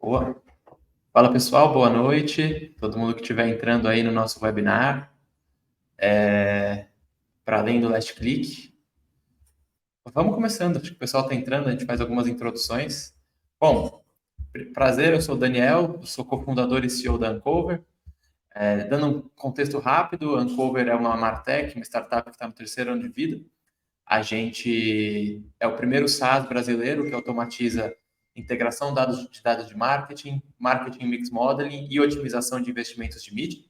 Boa. Fala pessoal, boa noite. Todo mundo que estiver entrando aí no nosso webinar, para além do Last Click. Vamos começando, acho que o pessoal está entrando, a gente faz algumas introduções. Bom, prazer, eu sou o Daniel, sou cofundador e CEO da Uncover. Dando um contexto rápido, a Uncover é uma Martech, uma startup que está no terceiro ano de vida. A gente é o primeiro SaaS brasileiro que automatiza integração de dados de marketing, marketing mix modeling e otimização de investimentos de mídia.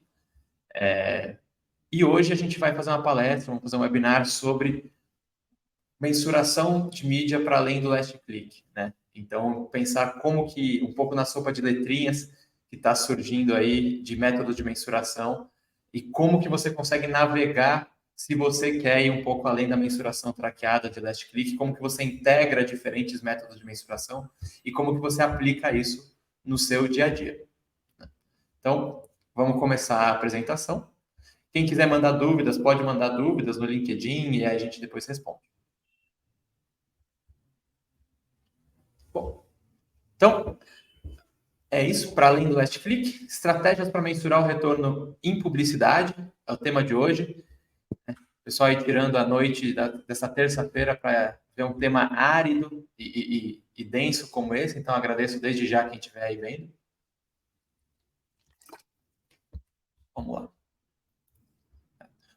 E hoje a gente vai fazer uma palestra, vamos fazer um webinar sobre mensuração de mídia para além do last click, né? Então, pensar como que, um pouco na sopa de letrinhas que está surgindo aí de métodos de mensuração e como que você consegue navegar se você quer ir um pouco além da mensuração traqueada de last click, como que você integra diferentes métodos de mensuração e como que você aplica isso no seu dia a dia. Então, vamos começar a apresentação. Quem quiser mandar dúvidas, pode mandar dúvidas no LinkedIn e aí a gente depois responde. Bom, então, é isso. Para além do last click, estratégias para mensurar o retorno em publicidade, é o tema de hoje. O pessoal aí tirando a noite dessa terça-feira para ver um tema árido e denso como esse, então agradeço desde já quem estiver aí vendo. Vamos lá.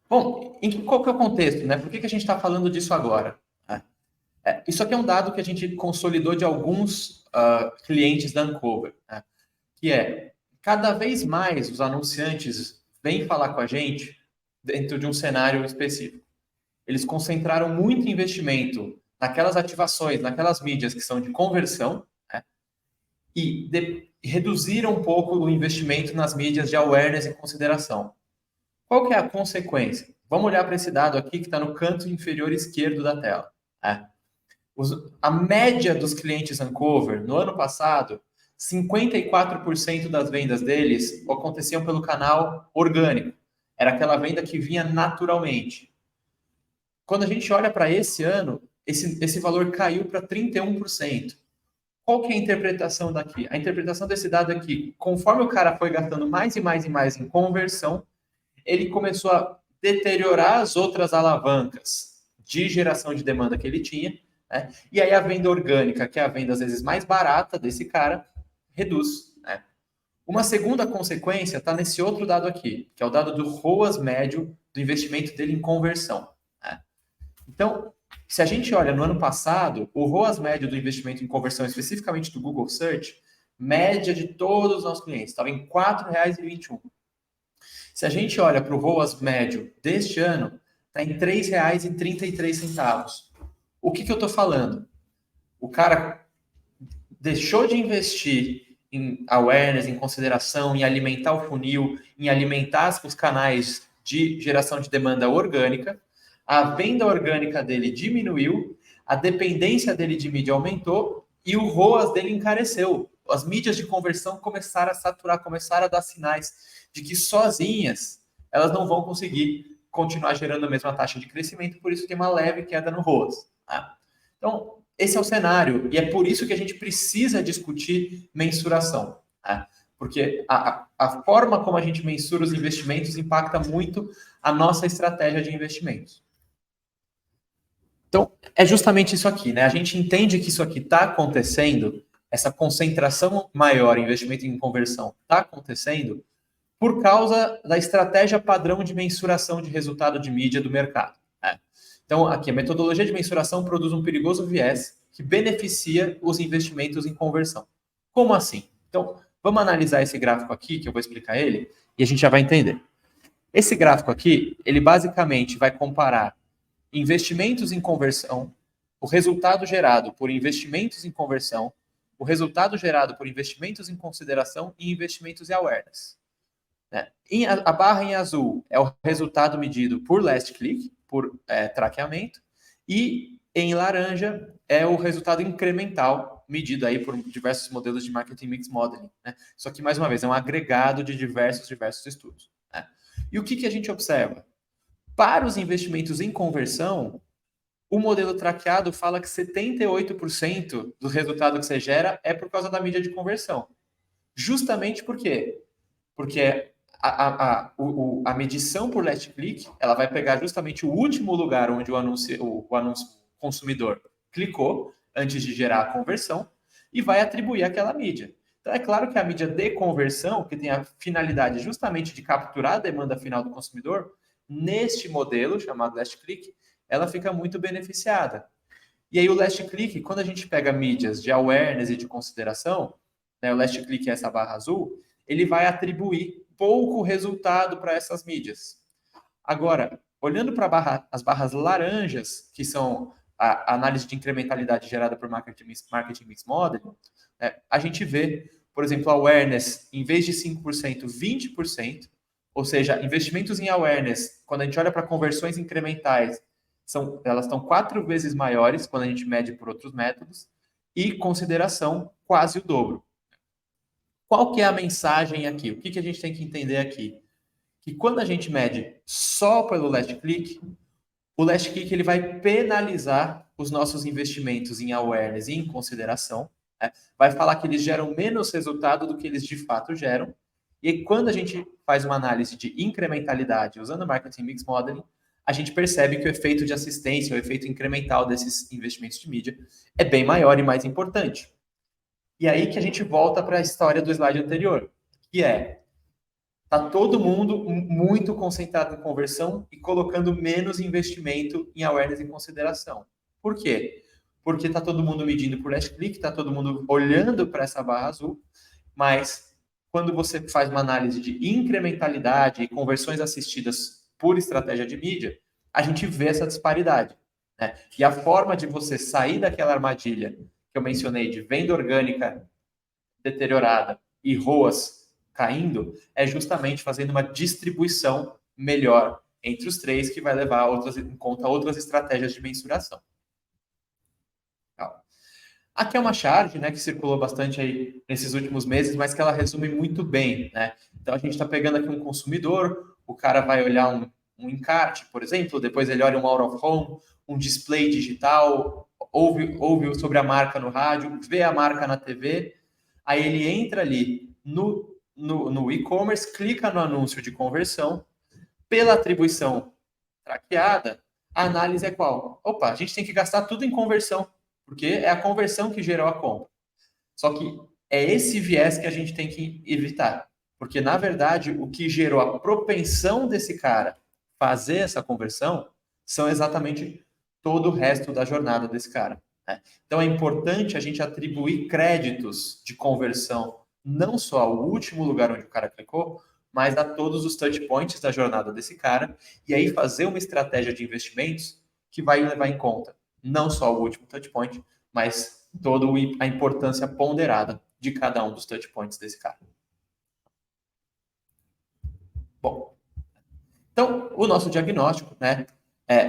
Bom, qual que é o contexto, né? Por que a gente está falando disso agora? Isso aqui é um dado que a gente consolidou de alguns clientes da Uncover, né? Que é, cada vez mais os anunciantes vêm falar com a gente dentro de um cenário específico. Eles concentraram muito investimento naquelas ativações, naquelas mídias que são de conversão, né? E reduziram um pouco o investimento nas mídias de awareness e consideração. Qual que é a consequência? Vamos olhar para esse dado aqui que está no canto inferior esquerdo da tela. A média dos clientes Uncover, no ano passado, 54% das vendas deles aconteciam pelo canal orgânico. Era aquela venda que vinha naturalmente. Quando a gente olha para esse ano, esse valor caiu para 31%. Qual que é a interpretação daqui? A interpretação desse dado aqui, conforme o cara foi gastando mais e mais e mais em conversão, ele começou a deteriorar as outras alavancas de geração de demanda que ele tinha, né? E aí a venda orgânica, que é a venda às vezes mais barata desse cara, reduz, né? Uma segunda consequência está nesse outro dado aqui, que é o dado do ROAS médio do investimento dele em conversão, né? Então, se a gente olha no ano passado, o ROAS médio do investimento em conversão, especificamente do Google Search, média de todos os nossos clientes, estava em R$ 4,21. Se a gente olha para o ROAS médio deste ano, está em R$ 3,33. O que eu estou falando? O cara deixou de investir em awareness, em consideração, em alimentar o funil, em alimentar os canais de geração de demanda orgânica, a venda orgânica dele diminuiu, a dependência dele de mídia aumentou e o ROAS dele encareceu. As mídias de conversão começaram a saturar, começaram a dar sinais de que sozinhas elas não vão conseguir continuar gerando a mesma taxa de crescimento, por isso tem uma leve queda no ROAS. Tá? Então, esse é o cenário, e é por isso que a gente precisa discutir mensuração. Tá? Porque a forma como a gente mensura os investimentos impacta muito a nossa estratégia de investimentos. Então, é justamente isso aqui, né? A gente entende que isso aqui está acontecendo, essa concentração maior em investimento em conversão está acontecendo por causa da estratégia padrão de mensuração de resultado de mídia do mercado. Né? Então, aqui, a metodologia de mensuração produz um perigoso viés que beneficia os investimentos em conversão. Como assim? Então, vamos analisar esse gráfico aqui, que eu vou explicar ele, e a gente já vai entender. Esse gráfico aqui, ele basicamente vai comparar investimentos em conversão, o resultado gerado por investimentos em conversão, o resultado gerado por investimentos em consideração e investimentos em awareness. A barra em azul é o resultado medido por last click, por traqueamento, e em laranja é o resultado incremental medido aí por diversos modelos de marketing mix modeling. Né? Isso aqui, mais uma vez, é um agregado de diversos estudos. Né? E o que a gente observa? Para os investimentos em conversão, o modelo traqueado fala que 78% do resultado que você gera é por causa da mídia de conversão. Justamente por quê? Porque a medição por last click, ela vai pegar justamente o último lugar onde o anúncio consumidor clicou antes de gerar a conversão e vai atribuir aquela mídia. Então, é claro que a mídia de conversão, que tem a finalidade justamente de capturar a demanda final do consumidor, neste modelo chamado last click, ela fica muito beneficiada. E aí o last click, quando a gente pega mídias de awareness e de consideração, né, o last click é essa barra azul, ele vai atribuir pouco resultado para essas mídias. Agora, olhando para as barras laranjas, que são a análise de incrementalidade gerada por Marketing Mix Modeling, né, a gente vê, por exemplo, awareness, em vez de 5%, 20%, ou seja, investimentos em awareness, quando a gente olha para conversões incrementais, elas estão 4 vezes maiores quando a gente mede por outros métodos, e consideração quase o dobro. Qual que é a mensagem aqui? O que a gente tem que entender aqui? Que quando a gente mede só pelo last click, o last click ele vai penalizar os nossos investimentos em awareness e em consideração, né? Vai falar que eles geram menos resultado do que eles de fato geram. E quando a gente faz uma análise de incrementalidade usando o Marketing Mix Modeling, a gente percebe que o efeito de assistência, o efeito incremental desses investimentos de mídia é bem maior e mais importante. E aí que a gente volta para a história do slide anterior, que é tá todo mundo muito concentrado em conversão e colocando menos investimento em awareness e consideração. Por quê? Porque tá todo mundo medindo por last click, tá todo mundo olhando para essa barra azul, mas quando você faz uma análise de incrementalidade e conversões assistidas por estratégia de mídia, a gente vê essa disparidade, né? E a forma de você sair daquela armadilha que eu mencionei de venda orgânica deteriorada e ROAS caindo, é justamente fazendo uma distribuição melhor entre os três, que vai levar em conta outras estratégias de mensuração. Aqui é uma chart, né, que circulou bastante aí nesses últimos meses, mas que ela resume muito bem, né? Então a gente está pegando aqui um consumidor, o cara vai olhar um encarte, por exemplo, depois ele olha um out of home, um display digital, ouve sobre a marca no rádio, vê a marca na TV, aí ele entra ali no e-commerce, clica no anúncio de conversão, pela atribuição traqueada, a análise é qual? Opa, a gente tem que gastar tudo em conversão, porque é a conversão que gerou a compra. Só que é esse viés que a gente tem que evitar, porque na verdade o que gerou a propensão desse cara fazer essa conversão são exatamente todo o resto da jornada desse cara, né? Então é importante a gente atribuir créditos de conversão não só ao último lugar onde o cara clicou, mas a todos os touch points da jornada desse cara, e aí fazer uma estratégia de investimentos que vai levar em conta não só o último touch point, mas toda a importância ponderada de cada um dos touch points desse cara. Bom, então o nosso diagnóstico, né,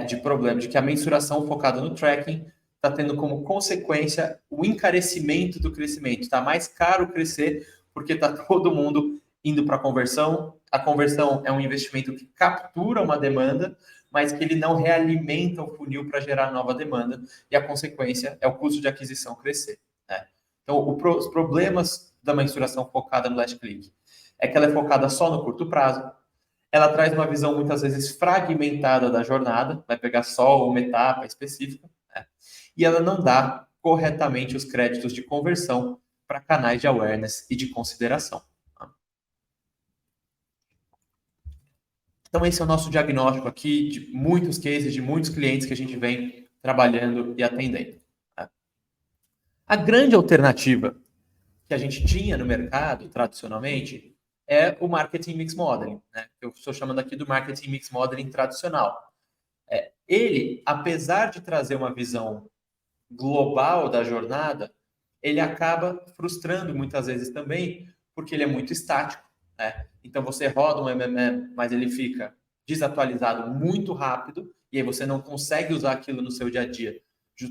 de problema de que a mensuração focada no tracking está tendo como consequência o encarecimento do crescimento. Está mais caro crescer porque está todo mundo indo para a conversão. A conversão é um investimento que captura uma demanda, mas que ele não realimenta o funil para gerar nova demanda, e a consequência é o custo de aquisição crescer, né? Então, os problemas da mensuração focada no last click é que ela é focada só no curto prazo, ela traz uma visão muitas vezes fragmentada da jornada, vai pegar só uma etapa específica, né? E ela não dá corretamente os créditos de conversão para canais de awareness e de consideração. Então, esse é o nosso diagnóstico aqui de muitos cases, de muitos clientes que a gente vem trabalhando e atendendo. A grande alternativa que a gente tinha no mercado, tradicionalmente, é o Marketing Mix Modeling, né? Eu estou chamando aqui do Marketing Mix Modeling tradicional. Ele, apesar de trazer uma visão global da jornada, ele acaba frustrando muitas vezes também, porque ele é muito estático, né? Então você roda um MMM, mas ele fica desatualizado muito rápido, e aí você não consegue usar aquilo no seu dia a dia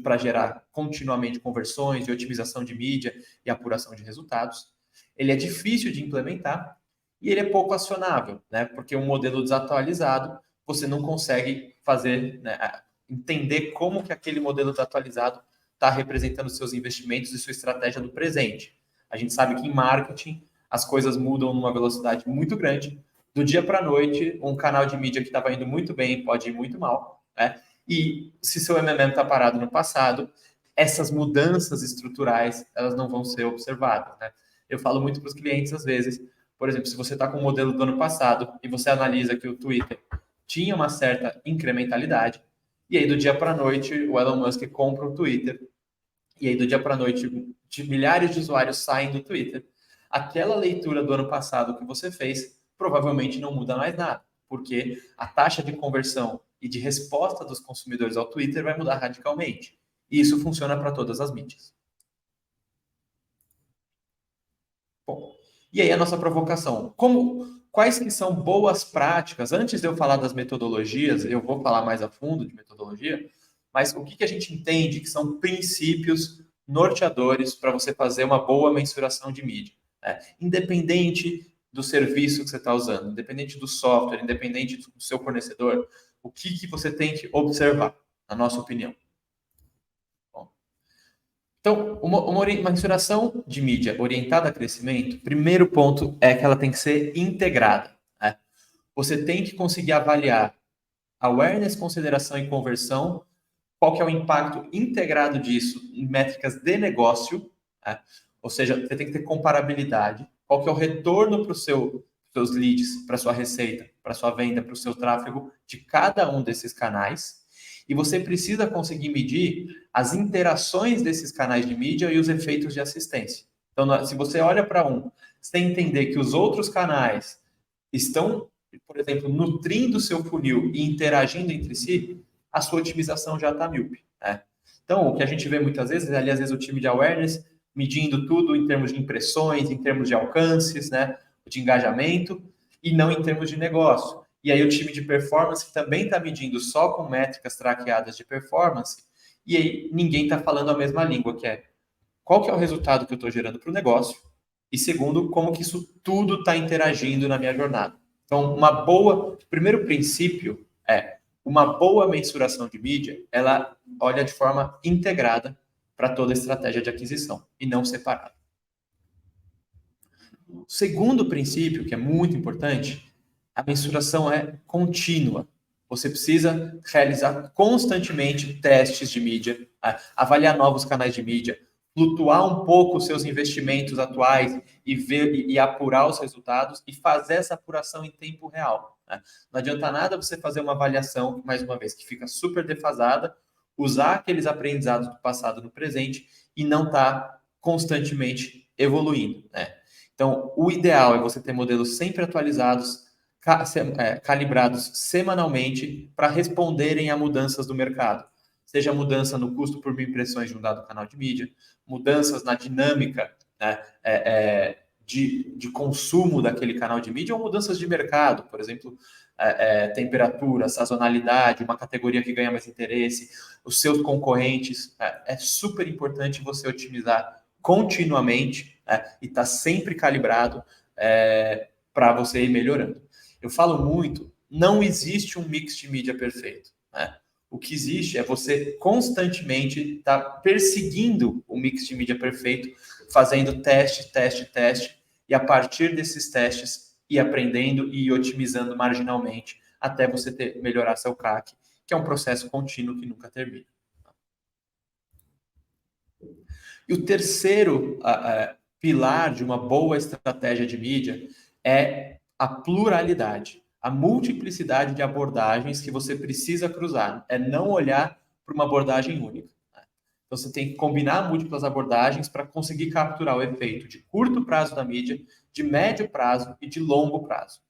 para gerar continuamente conversões e otimização de mídia e apuração de resultados. Ele é difícil de implementar e ele é pouco acionável, né? Porque um modelo desatualizado, você não consegue fazer, né, entender como que aquele modelo desatualizado está representando seus investimentos e sua estratégia do presente. A gente sabe que em marketing as coisas mudam numa velocidade muito grande. Do dia para a noite, um canal de mídia que estava indo muito bem pode ir muito mal, né? E se seu MMM está parado no passado, essas mudanças estruturais, elas não vão ser observadas, né? Eu falo muito para os clientes às vezes, por exemplo, se você está com o modelo do ano passado e você analisa que o Twitter tinha uma certa incrementalidade, e aí do dia para a noite o Elon Musk compra o Twitter, e aí do dia para a noite milhares de usuários saem do Twitter. Aquela leitura do ano passado que você fez provavelmente não muda mais nada, porque a taxa de conversão e de resposta dos consumidores ao Twitter vai mudar radicalmente. E isso funciona para todas as mídias. Bom, e aí a nossa provocação. Quais que são boas práticas? Antes de eu falar das metodologias, eu vou falar mais a fundo de metodologia, mas o que a gente entende que são princípios norteadores para você fazer uma boa mensuração de mídia, né? Independente do serviço que você está usando, independente do software, independente do seu fornecedor, o que você tem que observar, na nossa opinião. Então, uma mensuração de mídia orientada a crescimento, primeiro ponto é que ela tem que ser integrada, né? Você tem que conseguir avaliar awareness, consideração e conversão, qual que é o impacto integrado disso em métricas de negócio, né? Ou seja, você tem que ter comparabilidade, qual que é o retorno para os seus leads, para sua receita, para sua venda, para o seu tráfego de cada um desses canais. E você precisa conseguir medir as interações desses canais de mídia e os efeitos de assistência. Então, se você olha para sem entender que os outros canais estão, por exemplo, nutrindo o seu funil e interagindo entre si, a sua otimização já está míope, né? Então, o que a gente vê muitas vezes é, ali, às vezes, o time de awareness medindo tudo em termos de impressões, em termos de alcances, né, de engajamento, e não em termos de negócio. E aí o time de performance também está medindo só com métricas traqueadas de performance, e aí ninguém está falando a mesma língua, que é qual que é o resultado que eu estou gerando para o negócio, e segundo, como que isso tudo está interagindo na minha jornada. Então, primeiro princípio é uma boa mensuração de mídia, ela olha de forma integrada para toda a estratégia de aquisição e não separada. O segundo princípio, que é muito importante, a mensuração é contínua. Você precisa realizar constantemente testes de mídia, avaliar novos canais de mídia, flutuar um pouco os seus investimentos atuais e ver e apurar os resultados e fazer essa apuração em tempo real, né? Não adianta nada você fazer uma avaliação, mais uma vez, que fica super defasada, usar aqueles aprendizados do passado no presente e não estar constantemente evoluindo, né? Então, o ideal é você ter modelos sempre atualizados, calibrados semanalmente para responderem a mudanças do mercado. Seja mudança no custo por mil impressões de um dado canal de mídia, mudanças na dinâmica, né, de consumo daquele canal de mídia, ou mudanças de mercado, por exemplo, temperatura, sazonalidade, uma categoria que ganha mais interesse, os seus concorrentes. É super importante você otimizar continuamente, e estar sempre calibrado para você ir melhorando. Eu falo muito, não existe um mix de mídia perfeito, né? O que existe é você constantemente estar perseguindo o mix de mídia perfeito, fazendo teste, e a partir desses testes ir aprendendo e ir otimizando marginalmente até você melhorar seu CAC, que é um processo contínuo que nunca termina. E o terceiro pilar de uma boa estratégia de mídia é a pluralidade, a multiplicidade de abordagens que você precisa cruzar. É não olhar para uma abordagem única. Então, você tem que combinar múltiplas abordagens para conseguir capturar o efeito de curto prazo da mídia, de médio prazo e de longo prazo.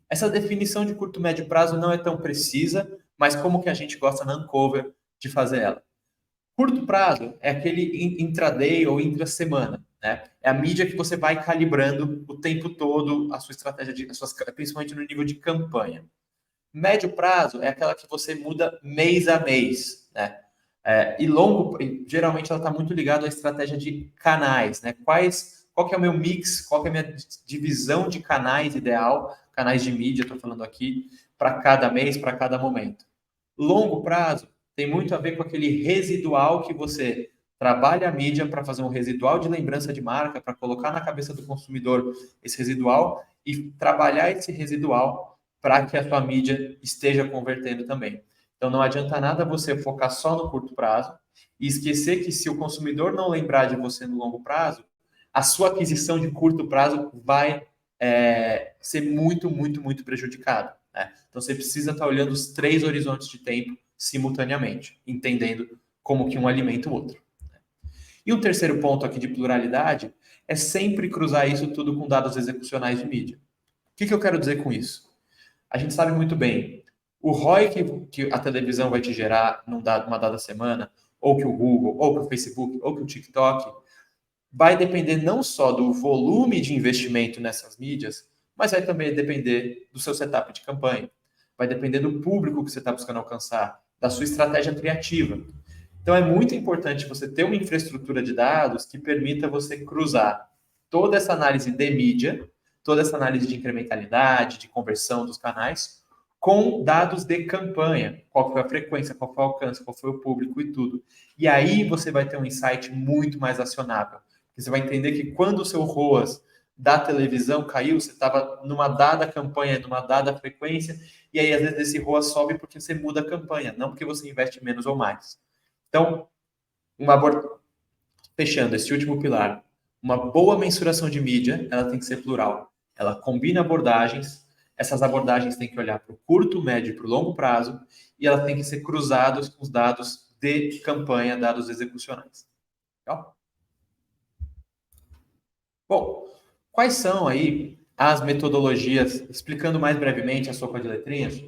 Essa definição de curto e médio prazo não é tão precisa, mas como que a gente gosta na Uncover de fazer ela? Curto prazo é aquele intraday ou intra-semana, né? É a mídia que você vai calibrando o tempo todo a sua estratégia, principalmente no nível de campanha. Médio prazo é aquela que você muda mês a mês, né? E longo, geralmente ela está muito ligada à estratégia de canais, né? Qual que é o meu mix, qual que é a minha divisão de canais ideal, canais de mídia, estou falando aqui, para cada mês, para cada momento. Longo prazo tem muito a ver com aquele residual que você trabalha a mídia para fazer um residual de lembrança de marca, para colocar na cabeça do consumidor esse residual e trabalhar esse residual para que a sua mídia esteja convertendo também. Então não adianta nada você focar só no curto prazo e esquecer que se o consumidor não lembrar de você no longo prazo, a sua aquisição de curto prazo vai ser muito, muito, muito prejudicada. Né? Então você precisa estar olhando os 3 horizontes de tempo simultaneamente, entendendo como que um alimenta o outro. E um terceiro ponto aqui de pluralidade é sempre cruzar isso tudo com dados execucionais de mídia. O que eu quero dizer com isso? A gente sabe muito bem, o ROI que a televisão vai te gerar numa dada semana, ou que o Google, ou que o Facebook, ou que o TikTok, vai depender não só do volume de investimento nessas mídias, mas vai também depender do seu setup de campanha. Vai depender do público que você está buscando alcançar, da sua estratégia criativa. Então é muito importante você ter uma infraestrutura de dados que permita você cruzar toda essa análise de mídia, toda essa análise de incrementalidade, de conversão dos canais, com dados de campanha. Qual foi a frequência, qual foi o alcance, qual foi o público e tudo. E aí você vai ter um insight muito mais acionável. Você vai entender que quando o seu ROAS da televisão caiu, você estava numa dada campanha, numa dada frequência, e aí às vezes esse ROAS sobe porque você muda a campanha, não porque você investe menos ou mais. Então, fechando esse último pilar, uma boa mensuração de mídia, ela tem que ser plural. Ela combina abordagens, essas abordagens têm que olhar para o curto, médio e para o longo prazo, e elas têm que ser cruzadas com os dados de campanha, dados execucionais. Legal? Bom, quais são aí as metodologias, explicando mais brevemente a sopa de letrinhas,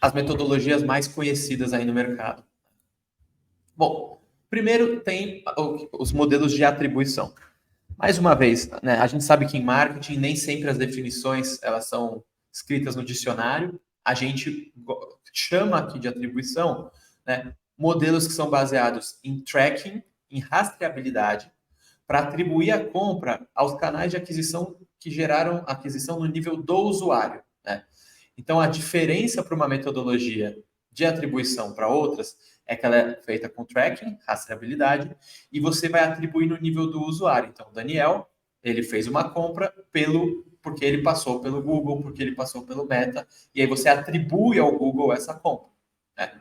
as metodologias mais conhecidas aí no mercado? Bom, primeiro tem os modelos de atribuição. Mais uma vez, né, a gente sabe que em marketing nem sempre as definições elas são escritas no dicionário. A gente chama aqui de atribuição, né, modelos que são baseados em tracking, em rastreabilidade, para atribuir a compra aos canais de aquisição que geraram aquisição no nível do usuário. Né? Então, a diferença para uma metodologia de atribuição para outras é que ela é feita com tracking, rastreabilidade, e você vai atribuir no nível do usuário. Então, o Daniel, ele fez uma compra porque ele passou pelo Google, porque ele passou pelo Meta, e aí você atribui ao Google essa compra. Né?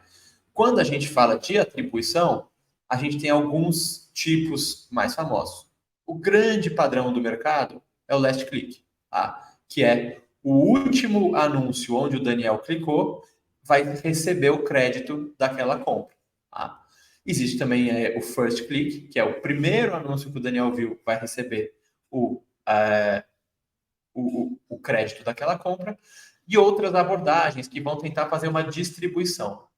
Quando a gente fala de atribuição, a gente tem alguns tipos mais famosos. O grande padrão do mercado é o last click, tá? Que é o último anúncio onde o Daniel clicou vai receber o crédito daquela compra. Tá? Existe também o first click, que é o primeiro anúncio que o Daniel viu, vai receber o crédito daquela compra, e outras abordagens que vão tentar fazer uma distribuição.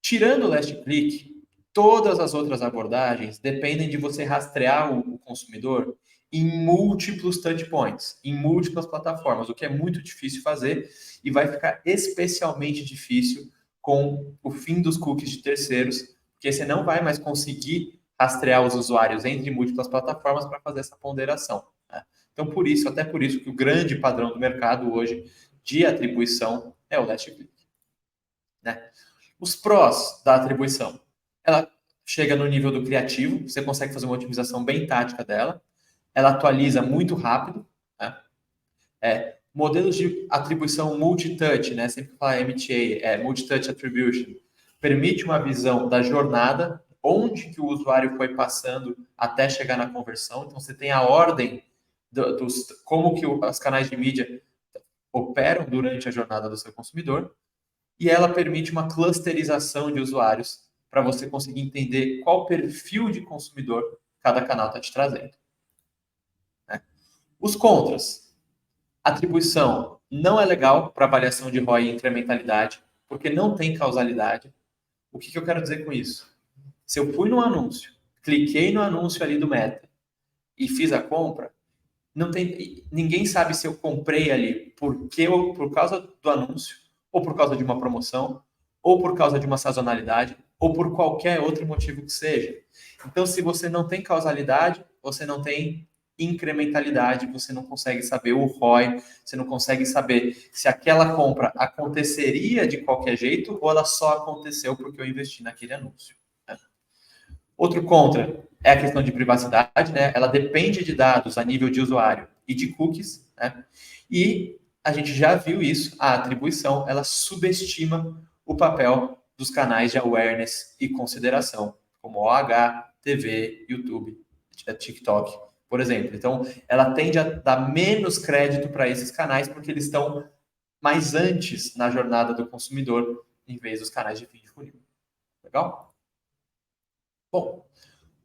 Tirando o last click, todas as outras abordagens dependem de você rastrear o consumidor em múltiplos touchpoints, em múltiplas plataformas, o que é muito difícil fazer e vai ficar especialmente difícil com o fim dos cookies de terceiros, porque você não vai mais conseguir rastrear os usuários entre múltiplas plataformas para fazer essa ponderação. Né? Então, até por isso que o grande padrão do mercado hoje de atribuição é o last click. Né? Os prós da atribuição. Ela chega no nível do criativo, você consegue fazer uma otimização bem tática dela. Ela atualiza muito rápido. Né? Modelos de atribuição multi-touch, né? Sempre que fala MTA, multi-touch attribution, permite uma visão da jornada, onde que o usuário foi passando até chegar na conversão. Então, você tem a ordem como que os canais de mídia operam durante a jornada do seu consumidor. E ela permite uma clusterização de usuários para você conseguir entender qual perfil de consumidor cada canal está te trazendo. Né? Os contras. Atribuição não é legal para avaliação de ROI e incrementalidade, porque não tem causalidade. O que eu quero dizer com isso? Se eu fui no anúncio, cliquei no anúncio ali do Meta e fiz a compra, ninguém sabe se eu comprei ali por causa do anúncio, ou por causa de uma promoção, ou por causa de uma sazonalidade, ou por qualquer outro motivo que seja. Então, se você não tem causalidade, você não tem incrementalidade, você não consegue saber o ROI, você não consegue saber se aquela compra aconteceria de qualquer jeito ou ela só aconteceu porque eu investi naquele anúncio. Né? Outro contra é a questão de privacidade, né? Ela depende de dados a nível de usuário e de cookies, né? E a gente já viu isso, a atribuição, ela subestima o papel dos canais de awareness e consideração, como OH, TV, YouTube, TikTok, por exemplo. Então, ela tende a dar menos crédito para esses canais porque eles estão mais antes na jornada do consumidor, em vez dos canais de fim de funil. Legal? Bom,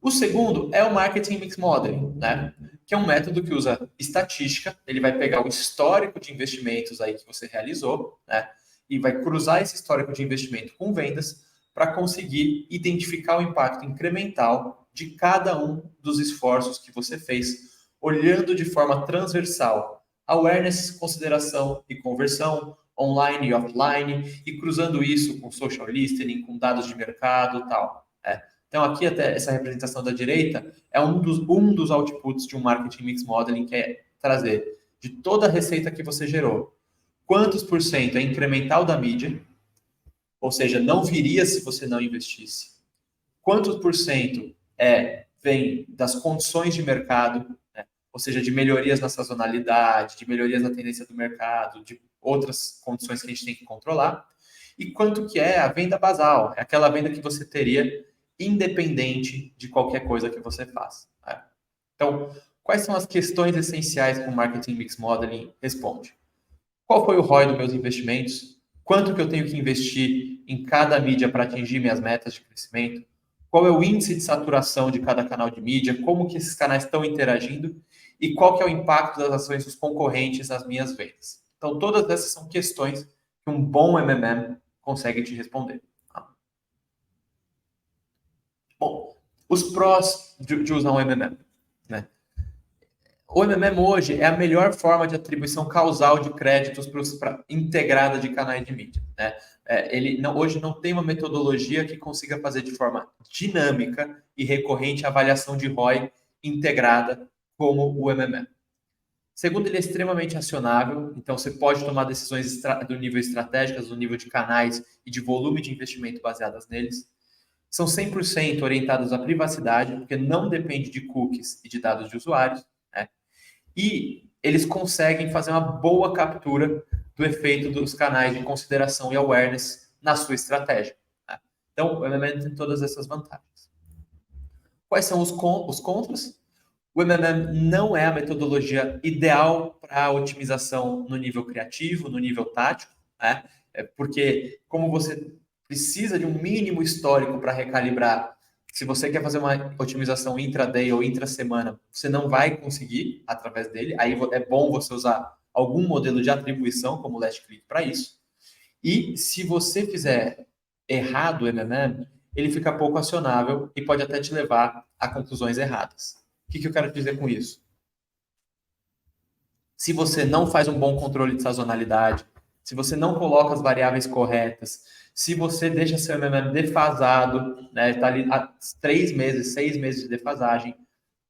o segundo é o Marketing Mix Modeling, né? Que é um método que usa estatística, ele vai pegar o histórico de investimentos aí que você realizou, né? E vai cruzar esse histórico de investimento com vendas para conseguir identificar o impacto incremental de cada um dos esforços que você fez, olhando de forma transversal awareness, consideração e conversão, online e offline, e cruzando isso com social listening, com dados de mercado e tal. Então, aqui até essa representação da direita é um dos outputs de um Marketing Mix Modeling, que é trazer de toda a receita que você gerou, quantos por cento é incremental da mídia, ou seja, não viria se você não investisse, quantos por cento vem das condições de mercado, né? Ou seja, de melhorias na sazonalidade, de melhorias na tendência do mercado, de outras condições que a gente tem que controlar, e quanto que é a venda basal, é aquela venda que você teria independente de qualquer coisa que você faça. Né? Então, quais são as questões essenciais que o Marketing Mix Modeling responde? Qual foi o ROI dos meus investimentos? Quanto que eu tenho que investir em cada mídia para atingir minhas metas de crescimento? Qual é o índice de saturação de cada canal de mídia? Como que esses canais estão interagindo? E qual que é o impacto das ações dos concorrentes nas minhas vendas? Então, todas essas são questões que um bom MMM consegue te responder. Bom, os prós de usar um MMM, né? O MMM hoje é a melhor forma de atribuição causal de créditos para integrada de canais de mídia. Né? Ele hoje não tem uma metodologia que consiga fazer de forma dinâmica e recorrente a avaliação de ROI integrada como o MMM. Segundo, ele é extremamente acionável, então você pode tomar decisões do nível estratégicas, do nível de canais e de volume de investimento baseadas neles. São 100% orientados à privacidade, porque não depende de cookies e de dados de usuários, né? E eles conseguem fazer uma boa captura do efeito dos canais de consideração e awareness na sua estratégia. Né? Então, o MMM tem todas essas vantagens. Quais são os contras? O MMM não é a metodologia ideal para a otimização no nível criativo, no nível tático, né? Porque como você precisa de um mínimo histórico para recalibrar, se você quer fazer uma otimização intraday ou intra-semana, você não vai conseguir através dele. Aí é bom você usar algum modelo de atribuição, como o Last Click, para isso. E se você fizer errado o MMM, ele fica pouco acionável e pode até te levar a conclusões erradas. O que eu quero dizer com isso? Se você não faz um bom controle de sazonalidade, se você não coloca as variáveis corretas, se você deixa seu MMM defasado, né, está ali há 3 meses, 6 meses de defasagem,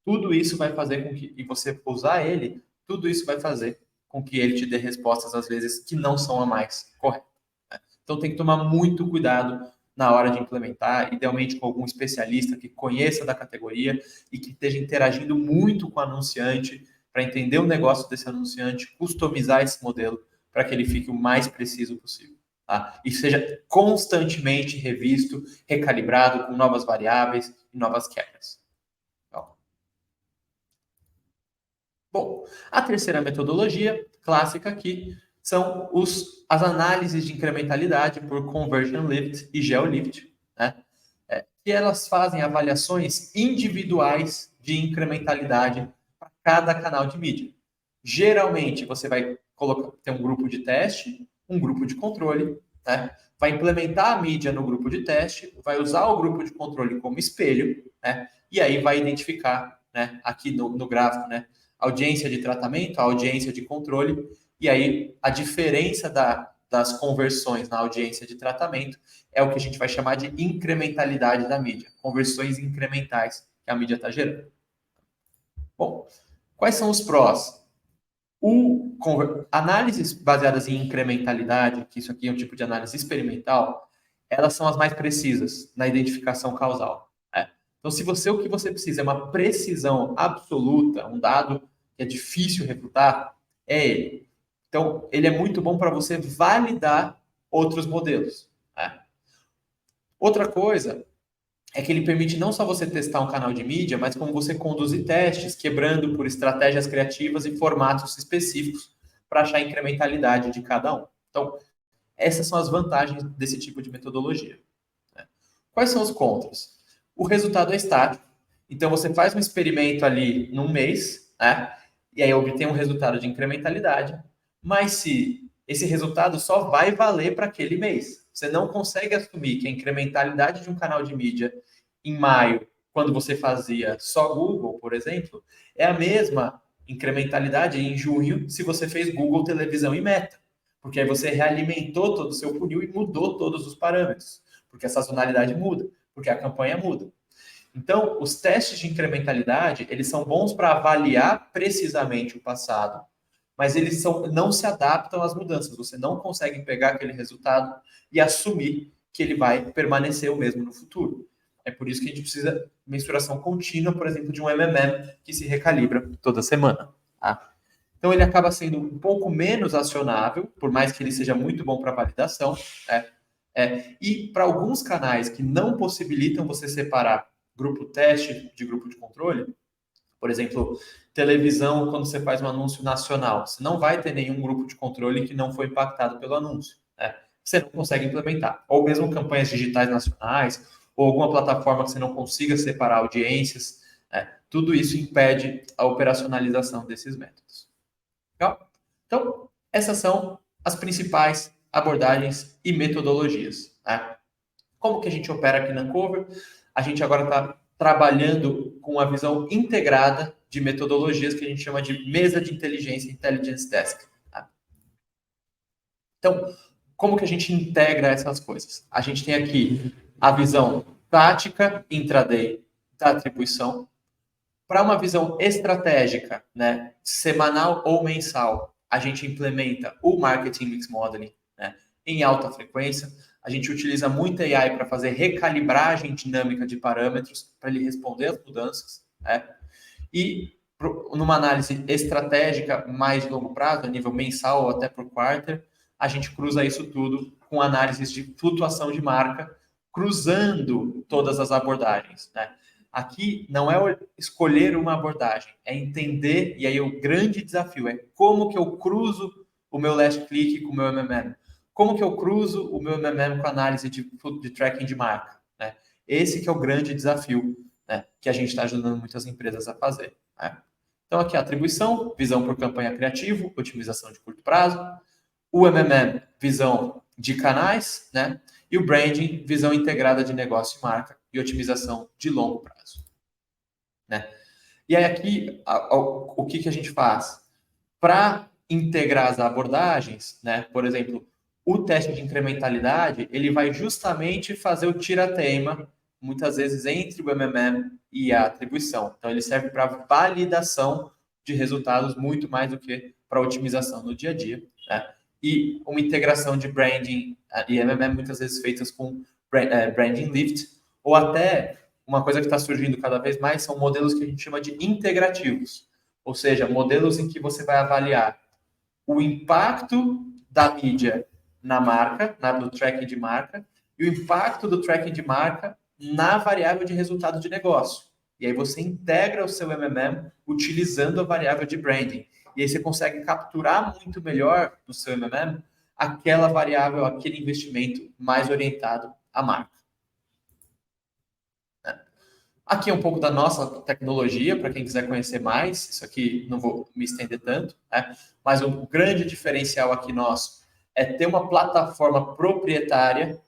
tudo isso vai fazer com que, e você usar ele, tudo isso vai fazer com que ele te dê respostas, às vezes, que não são a mais corretas. Né? Então tem que tomar muito cuidado na hora de implementar, idealmente com algum especialista que conheça da categoria e que esteja interagindo muito com o anunciante para entender o negócio desse anunciante, customizar esse modelo para que ele fique o mais preciso possível. Tá? E seja constantemente revisto, recalibrado com novas variáveis e novas quebras. Bom, a terceira metodologia clássica aqui são as análises de incrementalidade por Conversion Lift e GeoLift, né? Que elas fazem avaliações individuais de incrementalidade para cada canal de mídia. Geralmente, você vai ter um grupo de teste, um grupo de controle, né? Vai implementar a mídia no grupo de teste, vai usar o grupo de controle como espelho, né? E aí vai identificar, né? Aqui no gráfico, né? Audiência de tratamento, audiência de controle, e aí a diferença das conversões na audiência de tratamento é o que a gente vai chamar de incrementalidade da mídia, conversões incrementais que a mídia está gerando. Bom, Quais são os prós? Análises baseadas em incrementalidade, que isso aqui é um tipo de análise experimental, elas são as mais precisas na identificação causal. Então, se o que você precisa é uma precisão absoluta, um dado que é difícil refutar, é ele. Então, ele é muito bom para você validar outros modelos. Outra coisa é que ele permite não só você testar um canal de mídia, mas como você conduzir testes, quebrando por estratégias criativas e formatos específicos para achar a incrementalidade de cada um. Então, essas são as vantagens desse tipo de metodologia. Quais são os contras? O resultado é estático. Então, você faz um experimento ali num mês, e aí obtém um resultado de incrementalidade, mas se esse resultado só vai valer para aquele mês. Você não consegue assumir que a incrementalidade de um canal de mídia em maio, quando você fazia só Google, por exemplo, é a mesma incrementalidade em junho se você fez Google, televisão e meta. Porque aí você realimentou todo o seu funil e mudou todos os parâmetros. Porque a sazonalidade muda, porque a campanha muda. Então, os testes de incrementalidade, eles são bons para avaliar precisamente o passado, mas eles não se adaptam às mudanças. Você não consegue pegar aquele resultado e assumir que ele vai permanecer o mesmo no futuro. É por isso que a gente precisa de mensuração contínua, por exemplo, de um MMM que se recalibra toda semana. Tá? Então, ele acaba sendo um pouco menos acionável, por mais que ele seja muito bom para validação. E para alguns canais que não possibilitam você separar grupo teste de grupo de controle, por exemplo, televisão, quando você faz um anúncio nacional, você não vai ter nenhum grupo de controle que não foi impactado pelo anúncio. Você não consegue implementar. Ou mesmo campanhas digitais nacionais, ou alguma plataforma que você não consiga separar audiências. Tudo isso impede a operacionalização desses métodos. Legal? Então, essas são as principais abordagens e metodologias. Como que a gente opera aqui na Uncover? A gente agora está trabalhando com uma visão integrada de metodologias que a gente chama de mesa de inteligência, Intelligence Desk. Então, como que a gente integra essas coisas? A gente tem aqui a visão tática intraday da atribuição. Para uma visão estratégica, semanal ou mensal, a gente implementa o Marketing Mix Modeling em alta frequência. A gente utiliza muito AI para fazer recalibragem dinâmica de parâmetros, para ele responder às mudanças. E numa análise estratégica mais de longo prazo, a nível mensal ou até por quarter, a gente cruza isso tudo com análises de flutuação de marca, cruzando todas as abordagens. Aqui não é escolher uma abordagem, é entender, e aí o grande desafio é como que eu cruzo o meu last click com o meu MMM. Como que eu cruzo o meu MMM com a análise de tracking de marca? Esse que é o grande desafio que a gente está ajudando muitas empresas a fazer. Então aqui a atribuição, visão por campanha criativo, otimização de curto prazo. O MMM, visão de canais, e o branding, visão integrada de negócio e marca e otimização de longo prazo. E aí aqui, o que a gente faz? Para integrar as abordagens, por exemplo, o teste de incrementalidade, ele vai justamente fazer o tira-teima, muitas vezes entre o MMM e a atribuição. Então, ele serve para validação de resultados muito mais do que para otimização no dia a dia. E uma integração de branding e MMM muitas vezes feitas com branding lift, ou até uma coisa que está surgindo cada vez mais são modelos que a gente chama de integrativos, ou seja, modelos em que você vai avaliar o impacto da mídia na marca, no tracking de marca, e o impacto do tracking de marca na variável de resultado de negócio. E aí você integra o seu MMM utilizando a variável de branding. E aí você consegue capturar muito melhor no seu MMM aquela variável, aquele investimento mais orientado à marca. Aqui é um pouco da nossa tecnologia, para quem quiser conhecer mais. Isso aqui não vou me estender tanto, mas o grande diferencial aqui nosso é ter uma plataforma proprietária,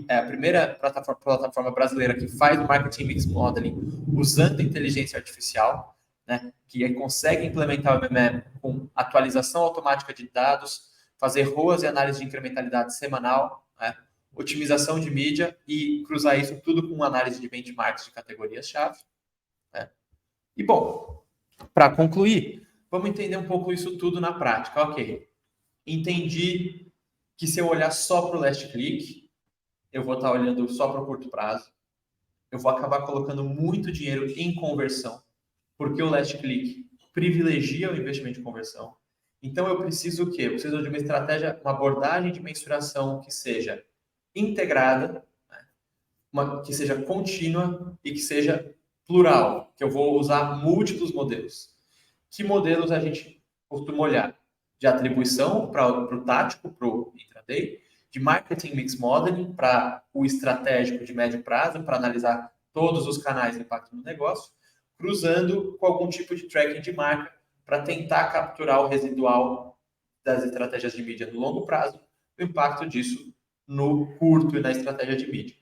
a primeira plataforma brasileira que faz o Marketing Mix Modeling usando inteligência artificial, que aí consegue implementar o MMM com atualização automática de dados, fazer ROAS e análise de incrementalidade semanal, otimização de mídia e cruzar isso tudo com análise de benchmarks de categorias-chave. E, bom, Para concluir, vamos entender um pouco isso tudo na prática. Ok, entendi que se eu olhar só para o last click, eu vou estar olhando só para o curto prazo. Eu vou acabar colocando muito dinheiro em conversão, porque o last click privilegia o investimento de conversão. Então eu preciso o quê? Eu preciso de uma estratégia, uma abordagem de mensuração que seja integrada, que seja contínua e que seja plural, que eu vou usar múltiplos modelos. Que modelos a gente costuma olhar? De atribuição para o tático, para o intraday, de marketing mix modeling para o estratégico de médio prazo, para analisar todos os canais de impacto no negócio, cruzando com algum tipo de tracking de marca para tentar capturar o residual das estratégias de mídia no longo prazo, o impacto disso no curto e na estratégia de mídia.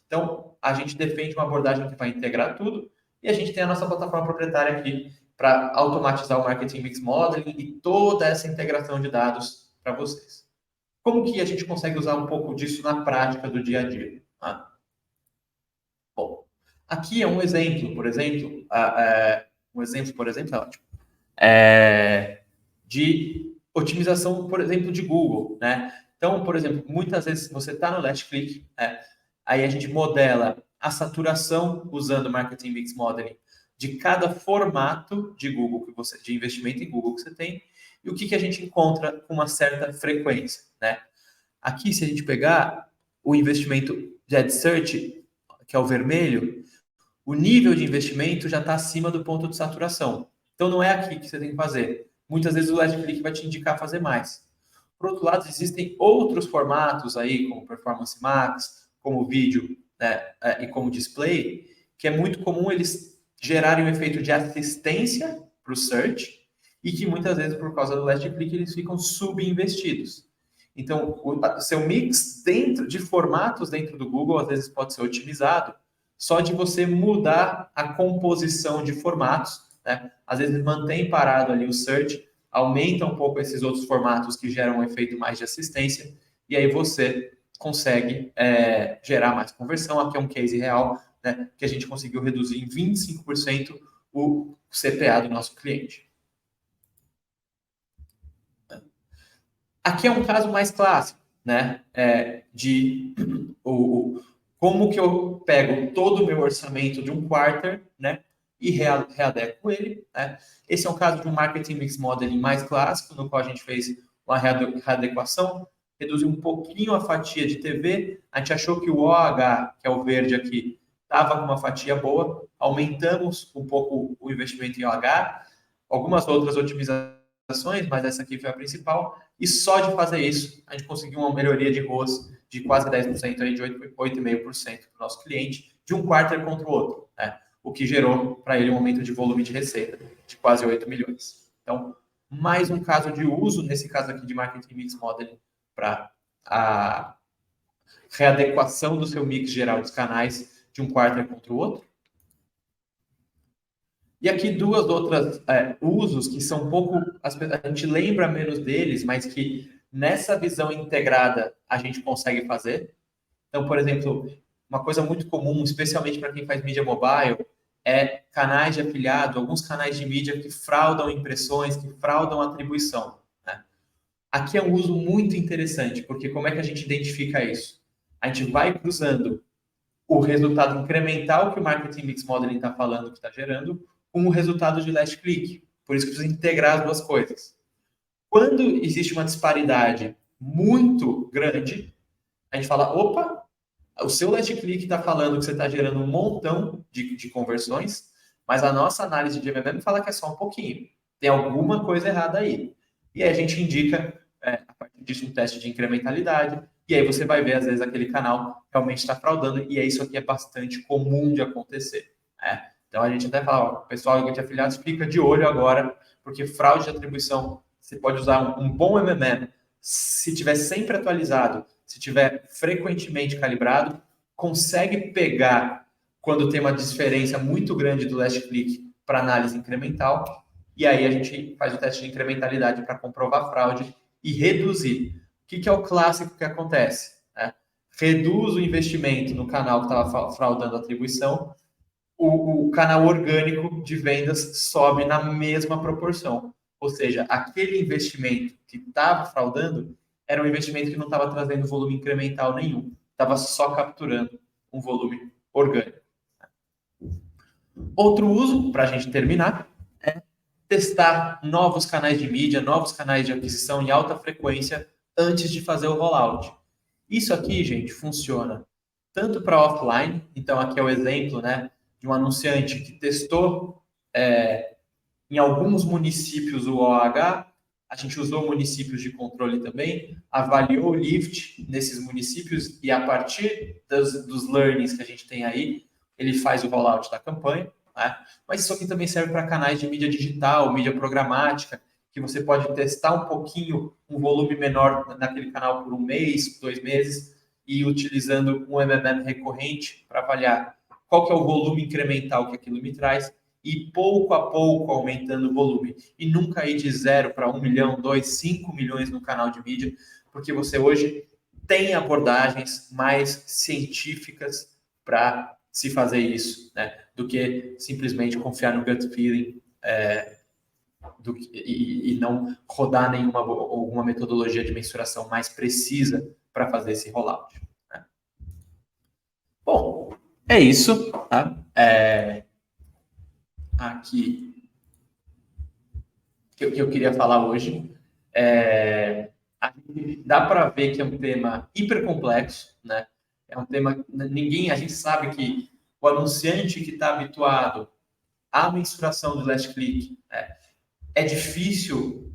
Então, a gente defende uma abordagem que vai integrar tudo e a gente tem a nossa plataforma proprietária aqui para automatizar o Marketing Mix Modeling e toda essa integração de dados para vocês. Como que a gente consegue usar um pouco disso na prática do dia a dia? Bom, aqui é um exemplo, por exemplo, é ótimo, de otimização, por exemplo, de Google, né? Então, por exemplo, muitas vezes você está no last click, aí a gente modela a saturação usando Marketing Mix Modeling de cada formato de Google de investimento em Google que você tem e o que a gente encontra com uma certa frequência, né? Aqui, se a gente pegar o investimento de Ad Search, que é o vermelho, o nível de investimento já está acima do ponto de saturação. Então, não é aqui que você tem que fazer. Muitas vezes o last click vai te indicar fazer mais. Por outro lado, existem outros formatos aí, como Performance Max, como vídeo, né, e como display, que é muito comum eles gerarem um efeito de assistência para o search e que muitas vezes, por causa do last click, eles ficam subinvestidos. Então, o seu mix dentro de formatos dentro do Google, às vezes, pode ser otimizado só de você mudar a composição de formatos, né? Às vezes mantém parado ali o search, aumenta um pouco esses outros formatos que geram um efeito mais de assistência, e aí você consegue gerar mais conversão. Aqui é um case real, né, que a gente conseguiu reduzir em 25% o CPA do nosso cliente. Aqui é um caso mais clássico, né, de como que eu pego todo o meu orçamento de um quarter, né, e readequo ele, né? Esse é um caso de um Marketing Mix Modeling mais clássico, no qual a gente fez uma readequação, reduziu um pouquinho a fatia de TV, a gente achou que o OH, que é o verde aqui, estava com uma fatia boa, aumentamos um pouco o investimento em OH, algumas outras otimizações, mas essa aqui foi a principal, e só de fazer isso, a gente conseguiu uma melhoria de ROAS de quase 10%, aí de 8,5% para o nosso cliente, de um quarter contra o outro, né? O que gerou para ele um aumento de volume de receita de quase 8 milhões. Então, mais um caso de uso, nesse caso aqui de Marketing Mix Modeling, para a readequação do seu mix geral dos canais de um quarter contra o outro. E aqui duas outras usos que são um pouco, a gente lembra menos deles, mas que nessa visão integrada a gente consegue fazer. Então, por exemplo, uma coisa muito comum, especialmente para quem faz mídia mobile, é canais de afiliado, alguns canais de mídia que fraudam impressões, que fraudam atribuição, né? Aqui é um uso muito interessante, porque como é que a gente identifica isso? A gente vai cruzando o resultado incremental que o Marketing Mix Modeling está falando que está gerando com o resultado de last click. Por isso que precisa integrar as duas coisas. Quando existe uma disparidade muito grande, a gente fala, opa, o seu last click está falando que você está gerando um montão de conversões, mas a nossa análise de MMM fala que é só um pouquinho. Tem alguma coisa errada aí. E aí a gente indica, a partir disso, um teste de incrementalidade, e aí você vai ver, às vezes, aquele canal realmente está fraudando, e isso aqui é bastante comum de acontecer, né? Então a gente até fala, ó, pessoal de afiliados, fica de olho agora, porque fraude de atribuição, você pode usar um bom MMM, se tiver sempre atualizado, se tiver frequentemente calibrado, consegue pegar quando tem uma diferença muito grande do last click para análise incremental, e aí a gente faz o teste de incrementalidade para comprovar a fraude e reduzir. O que é o clássico que acontece? Reduz o investimento no canal que estava fraudando a atribuição, o canal orgânico de vendas sobe na mesma proporção. Ou seja, aquele investimento que estava fraudando era um investimento que não estava trazendo volume incremental nenhum, estava só capturando um volume orgânico. Outro uso, para a gente terminar, é testar novos canais de mídia, novos canais de aquisição em alta frequência antes de fazer o rollout. Isso aqui, gente, funciona tanto para offline, então aqui é o exemplo, né, de um anunciante que testou em alguns municípios o OH, a gente usou municípios de controle também, avaliou o lift nesses municípios e a partir dos learnings que a gente tem aí, ele faz o rollout da campanha, né? Mas isso aqui também serve para canais de mídia digital, mídia programática, que você pode testar um pouquinho, um volume menor naquele canal por um mês, 2 meses, e utilizando um MMM recorrente para avaliar qual que é o volume incremental que aquilo me traz, e pouco a pouco aumentando o volume. E nunca ir de 0 para 1 milhão, 2, 5 milhões no canal de mídia, porque você hoje tem abordagens mais científicas para se fazer isso, né? Do que simplesmente confiar no gut feeling e não rodar alguma metodologia de mensuração mais precisa para fazer esse rollout. Né? Bom, é isso. Tá? Aqui que eu queria falar hoje. Dá para ver que é um tema hiper complexo, né? É um tema a gente sabe que o anunciante que está habituado à mensuração do last click é difícil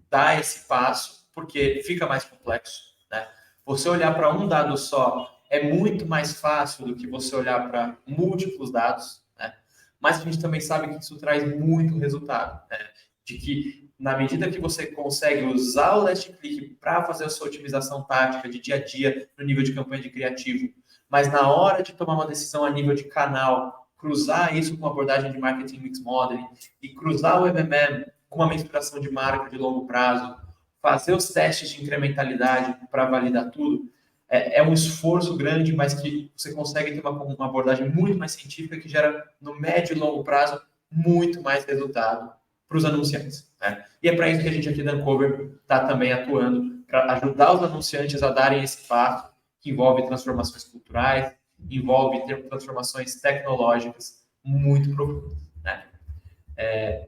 dar esse passo porque fica mais complexo, né? Você olhar para um dado só é muito mais fácil do que você olhar para múltiplos dados, né? Mas a gente também sabe que isso traz muito resultado, né? De que na medida que você consegue usar o last click para fazer a sua otimização tática de dia a dia no nível de campanha de criativo, mas na hora de tomar uma decisão a nível de canal, cruzar isso com uma abordagem de marketing mix modeling e cruzar o MMM com uma mensuração de marca de longo prazo, fazer os testes de incrementalidade para validar tudo, é um esforço grande, mas que você consegue ter uma abordagem muito mais científica que gera, no médio e longo prazo, muito mais resultado para os anunciantes. Né? E é para isso que a gente aqui da Uncover está também atuando, para ajudar os anunciantes a darem esse passo, que envolve transformações culturais, envolve transformações tecnológicas muito profundas. Né?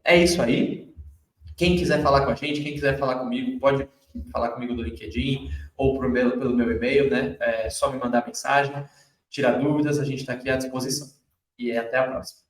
É isso aí. Quem quiser falar com a gente, quem quiser falar comigo, pode falar comigo no LinkedIn ou pelo meu e-mail, né? É só me mandar mensagem, tirar dúvidas, a gente está aqui à disposição. E até a próxima.